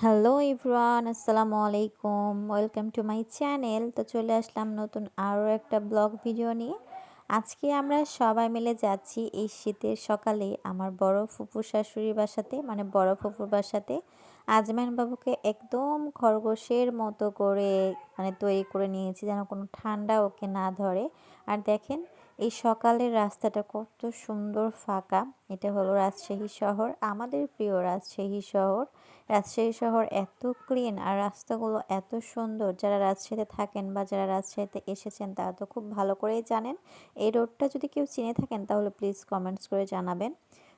Hello everyone, আসসালামু আলাইকুম। Welcome to my channel. তো চলে আসলাম নতুন আরও একটা ব্লগ ভিডিও নিয়ে। আজকে আমরা সবাই মিলে যাচ্ছি এই শীতের সকালে আমার বড় ফুফু শাশুড়ির বাসাতে, মানে বড় ফুফুর বাসাতে। আজমাইন বাবুকে একদম খরগোশের মতো করে তৈরি করে নিয়েছি যেন কোনো ঠান্ডা ওকে না ধরে। আর দেখেন এই সকালের রাস্তাটা কত সুন্দর ফাঁকা। এটা হলো রাজশাহী শহর, আমাদের প্রিয় রাজশাহী শহর। রাজশাহী শহর এত ক্লিন আর রাস্তাগুলো এত সুন্দর। যারা রাজশাহীতে থাকেন বা যারা রাজশাহীতে এসেছেন তারা তো খুব ভালো করেই জানেন। এই রোডটা যদি কেউ চিনে থাকেন তাহলে প্লিজ কমেন্টস করে জানাবেন।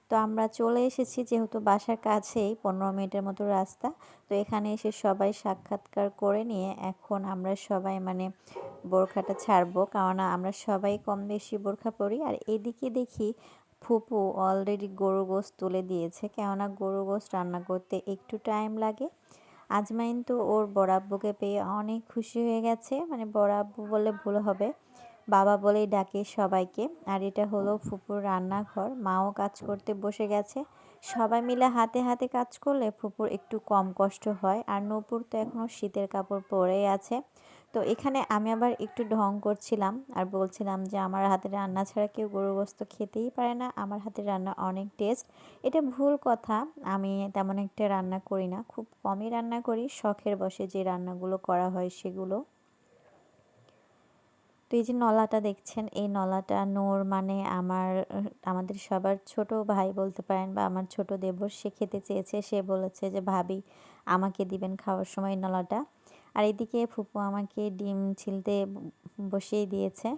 তো আমরা চলে এসেছি, যেহেতু বাসার কাছেই 15 মিনিটের মতো রাস্তা। তো এখানে এসে সবাই সাক্ষাৎকার করে নিয়ে এখন আমরা সবাই বোরখাটা ছাড়বো, কারণ আমরা সবাই কম বেশি বোরখা পরি। আর এদিকে দেখি ফুপু অলরেডি গরুর গোশত তুলে দিয়েছে, কেননা গরুর গোশত রান্না করতে একটু টাইম লাগে। আজমাইন তো ওর বড় আব্বুকে পেয়ে অনেক খুশি হয়ে গেছে, বড় আব্বু বললে ভুল হবে, বাবা বলেই ডাকে সবাইকে। আর এটা হলো ফুপুর রান্নাঘর, মাও কাজ করতে বসে গেছে। সবাই মিলে হাতে হাতে কাজ করলে ফুপুর একটু কম কষ্ট হয়। আর নূপুর তো এখনও শীতের কাপড় পরেই আছে। তো এখানে আমি আবার একটু ঢং করছিলাম আর বলছিলাম যে আমার হাতের রান্না ছাড়া কেউ গরুর গোশত খেতেই পারে না, আমার হাতের রান্না অনেক টেস্ট। এটা ভুল কথা, আমি তেমন একটা রান্না করি না, খুব কমই রান্না করি, শখের বশে যে রান্নাগুলো করা হয় সেগুলো। তো এই যে নলাটা দেখছেন, এই নলাটা নূর আমাদের সবার ছোট ভাই বলতে পারেন, বা আমার ছোট দেবর, সে খেতে চেয়েছে। সে বলেছে যে ভাবি আমাকে দিবেন খাওয়ার সময় নলাটা। আর এদিকে ফুপু আমাকে ডিম ছিলতে বসিয়ে দিয়েছে।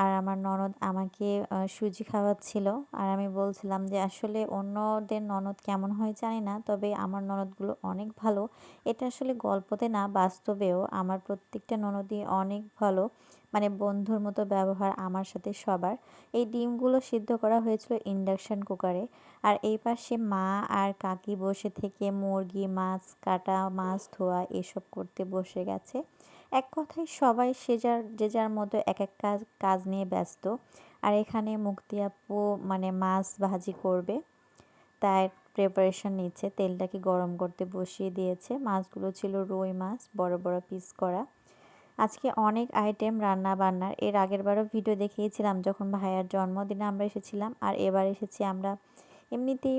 আর আমার ননদ আমাকে সুজি খাওয়াচ্ছিল। আর আমি বলছিলাম যে আসলে অন্যদের ননদ কেমন হয় জানি না, তবে আমার ননদগুলো অনেক ভালো। এটা আসলে গল্পতে না, বাস্তবেও আমার প্রত্যেকটা ননদই অনেক ভালো, বন্ধুর মতো ব্যবহার আমার সাথে সবার। এই ডিমগুলো সিদ্ধ করা হয়েছিল ইন্ডাকশন কুকারে। আর এই পাশে মা আর কাকি বসে থেকে মুরগি, মাছ কাটা, মাছ ধোয়া এসব করতে বসে গেছে। এক কথায় সবাই যে যার মতো এক এক কাজ নিয়ে ব্যস্ত। আর এখানে মুক্তি আপু মাছ ভাজি করবে, তার প্রিপারেশন নিচ্ছে, তেলটাকে গরম করতে বসিয়ে দিয়েছে। মাছগুলো ছিল রুই মাছ, বড় বড় পিস করা। আজকে অনেক আইটেম রান্না বান্নার। এর আগের বারও ভিডিও দেখিয়েছিলাম যখন ভাইয়ার জন্মদিনে আমরা এসেছিলাম। আর এবার এসেছি আমরা এমনিতেই,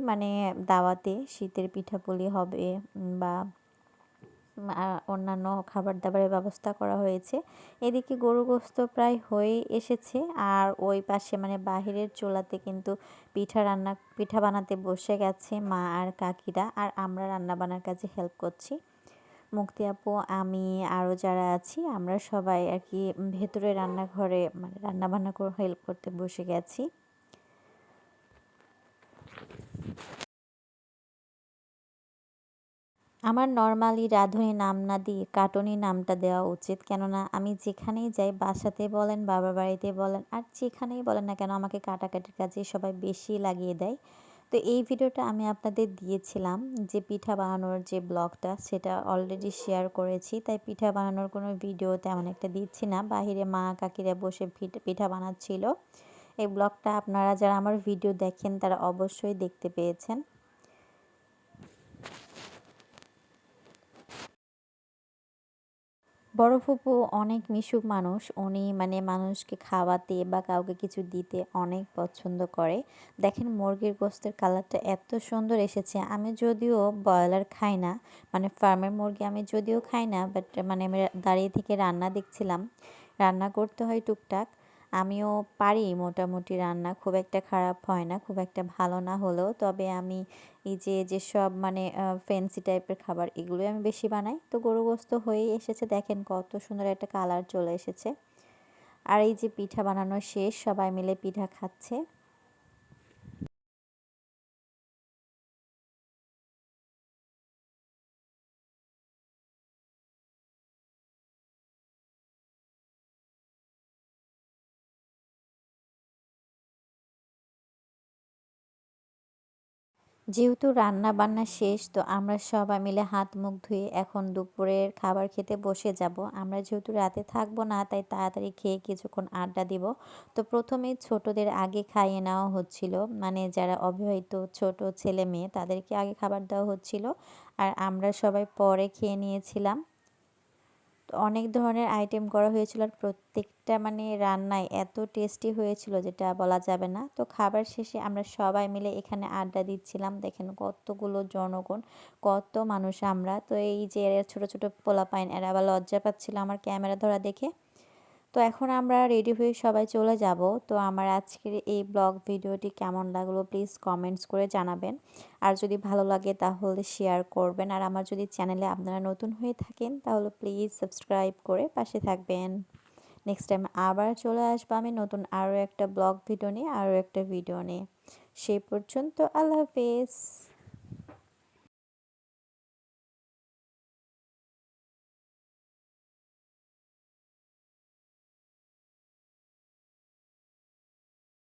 দাওয়াতে শীতের পিঠাপুলি হবে বা অন্যান্য খাবার দাবারের ব্যবস্থা করা হয়েছে। এদিকে গরু গোশত প্রায় হয়ে এসেছে। আর ওই পাশে বাহিরের চুলাতে কিন্তু পিঠা বানাতে বসে গেছে মা আর কাকিরা। আর আমরা রান্না বান্নার কাজে হেল্প করছি। মুক্তি আপু, আমি, আরও যারা আছি আমরা সবাই আর কি ভেতরে রান্নাঘরে রান্নাবান্না করে হেল্প করতে বসে গেছি। আমার নর্মালি রাঁধুনি নাম না দিয়ে কাটুনি নামটা দেওয়া উচিত, কেননা আমি যেখানেই যাই, বাসাতে বলেন, বাবার বাড়িতে বলেন, আর যেখানেই বলেন না কেন, আমাকে কাটাকাটির কাজে সবাই বেশি লাগিয়ে দেয়। তো এই ভিডিওটা আমি আপনাদের দিয়েছিলাম যে পিঠা বানানোর যে ব্লগটা, সেটা অলরেডি শেয়ার করেছি, তাই পিঠা বানানোর কোনো ভিডিও তেমন একটা দিচ্ছি না। বাহিরে মা কাকিরা বসে পিঠা বানাচ্ছিল। এই ব্লগটা আপনারা যারা আমার ভিডিও দেখেন তারা অবশ্যই দেখতে পেয়েছেন। বড় ফুপু অনেক মিশুক মানুষ, উনি মানুষকে খাওয়াতে বা কাউকে কিছু দিতে অনেক পছন্দ করে। দেখেন মুরগির গোশতের কালারটা এত সুন্দর এসেছে। আমি যদিও ব্রয়লার খাই না, ফার্মের মুরগি আমি যদিও খাই না, বাট আমি দাঁড়িয়ে থেকে রান্না দেখছিলাম। রান্না করতে হয় টুকটাক, আমিও পারি মোটামুটি রান্না, খুব একটা খারাপ হয় না, খুব একটা ভালো না হলেও। তবে আমি এই যেসব ফ্যান্সি টাইপের খাবার এগুলোই আমি বেশি বানাই। তো গরু গোশত হয়েই এসেছে, দেখেন কত সুন্দর একটা কালার চলে এসেছে। আর এই যে পিঠা বানানো শেষ, সবাই মিলে পিঠা খাচ্ছে। যেহেতু রান্না বান্না শেষ তো আমরা সবাই মিলে হাত মুখ ধুয়ে এখন দুপুরের খাবার খেতে বসে যাব। আমরা যেহেতু রাতে থাকবো না তাই তাড়াতাড়ি খেয়ে কিছুক্ষণ আড্ডা দিব। তো প্রথমেই ছোটদের আগে খাইয়ে নেওয়া হচ্ছিল, মানে যারা অবিবাহিত ছোট ছেলে মেয়ে তাদেরকে আগে খাবার দেওয়া হচ্ছিল, আর আমরা সবাই পরে খেয়ে নিয়েছিলাম। তো অনেক ধরনের আইটেম করা হয়েছিল আর প্রত্যেকটা মানে রান্নায় এত টেস্টি হয়েছিল যেটা বলা যাবে না। তো খাবার শেষে আমরা সবাই মিলে এখানে আড্ডা দিচ্ছিলাম। দেখেন কতগুলো জনগণ, কত মানুষ আমরা। তো এই যে এরা ছোট ছোট পোলাপাইন, এরা আবার লজ্জা পাচ্ছিল আমার ক্যামেরা ধরা দেখে। তো এখন আমরা রেডি হয়ে সবাই চলে যাব। তো আমার আজকের এই ব্লগ ভিডিওটি কেমন লাগলো প্লিজ কমেন্টস করে জানাবেন। আর যদি ভালো লাগে তাহলে শেয়ার করবেন। আর আমার যদি চ্যানেলে আপনারা নতুন হয়ে থাকেন তাহলে প্লিজ সাবস্ক্রাইব করে পাশে থাকবেন। নেক্সট টাইম আবার চলে আসবো আমি নতুন আরও একটা ব্লগ ভিডিও নিয়ে, আরও একটা ভিডিও নিয়ে। সেই পর্যন্ত আল্লাহ হাফেজ।